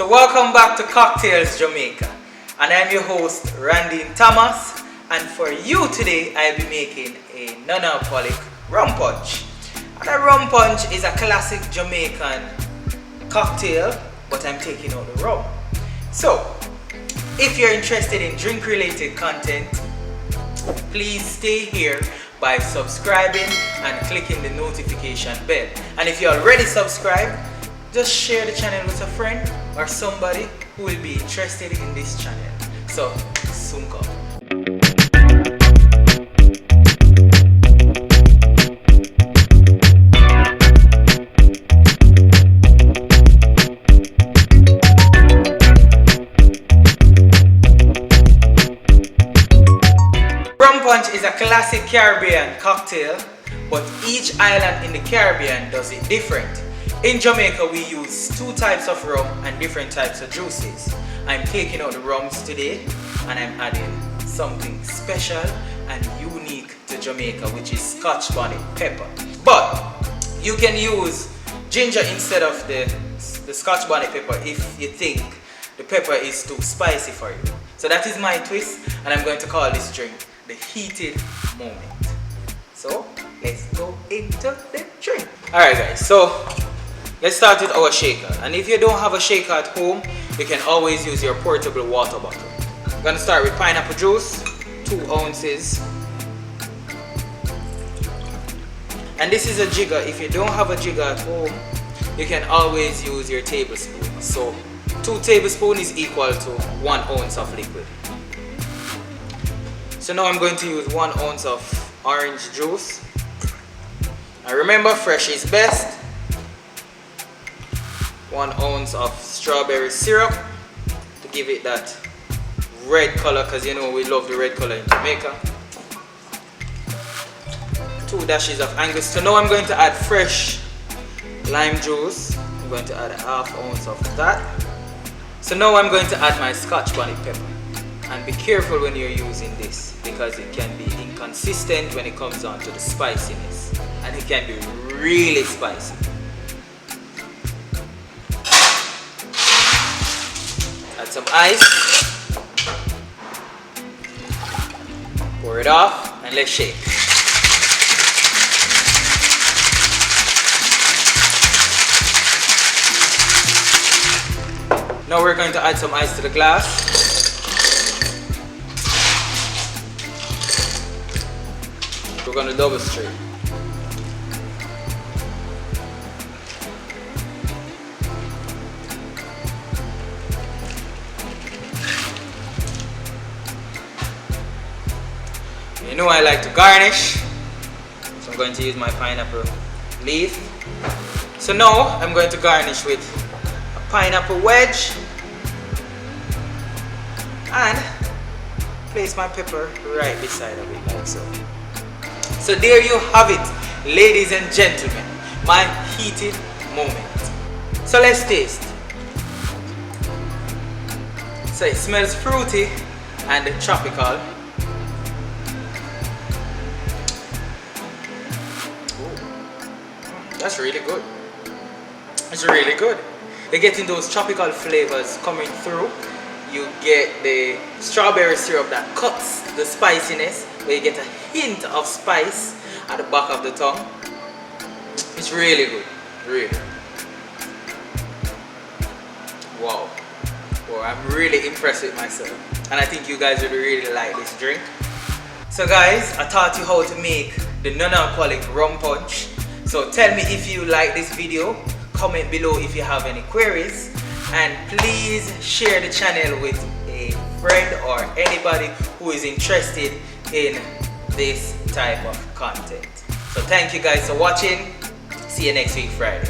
So welcome back to Cocktails Jamaica, and I'm your host Randy Thomas, and for you today I'll be making a non-alcoholic rum punch. And a rum punch is a classic Jamaican cocktail, but I'm taking out the rum. So if you're interested in drink related content, please stay here by subscribing and clicking the notification bell. And if you're already subscribed, just share the channel with a friend or somebody who will be interested in this channel. So, soon come. Rum punch is a classic Caribbean cocktail, but each island in the Caribbean does it different. In Jamaica, we use two types of rum and different types of juices. I'm taking out the rums today and I'm adding something special and unique to Jamaica, which is Scotch bonnet pepper. But you can use ginger instead of the Scotch bonnet pepper if you think the pepper is too spicy for you. So that is my twist, and I'm going to call this drink the heated moment. So let's go into the drink. Alright guys, so let's start with our shaker. And if you don't have a shaker at home, you can always use your portable water bottle. I'm gonna start with pineapple juice, 2 ounces. And this is a jigger. If you don't have a jigger at home, you can always use your tablespoon. So 2 tablespoons is equal to 1 ounce of liquid. So now I'm going to use 1 ounce of orange juice. And remember, fresh is best. 1 ounce of strawberry syrup to give it that red color, because you know we love the red color in Jamaica. 2 dashes of Angus. So now I'm going to add fresh lime juice. I'm going to add a half ounce of that. So now I'm going to add my Scotch bonnet pepper. And be careful when you're using this, because it can be inconsistent when it comes down to the spiciness, and it can be really spicy. Add some ice, pour it off, and let's shake. Now we're going to add some ice to the glass. We're going to double stir. You know I like to garnish, so I'm going to use my pineapple leaf. So now I'm going to garnish with a pineapple wedge and place my pepper right beside of it like so. So there you have it, ladies and gentlemen, my heated moment. So let's taste. So it smells fruity and tropical. That's really good. It's really good. You're getting those tropical flavors coming through. You get the strawberry syrup that cuts the spiciness, where you get a hint of spice at the back of the tongue. It's really good, really. Wow. Well, I'm really impressed with myself, and I think you guys would really like this drink. So guys, I taught you how to make the non-alcoholic rum punch. So tell me if you like this video, comment below if you have any queries, and please share the channel with a friend or anybody who is interested in this type of content. So thank you guys for watching. See you next week Friday.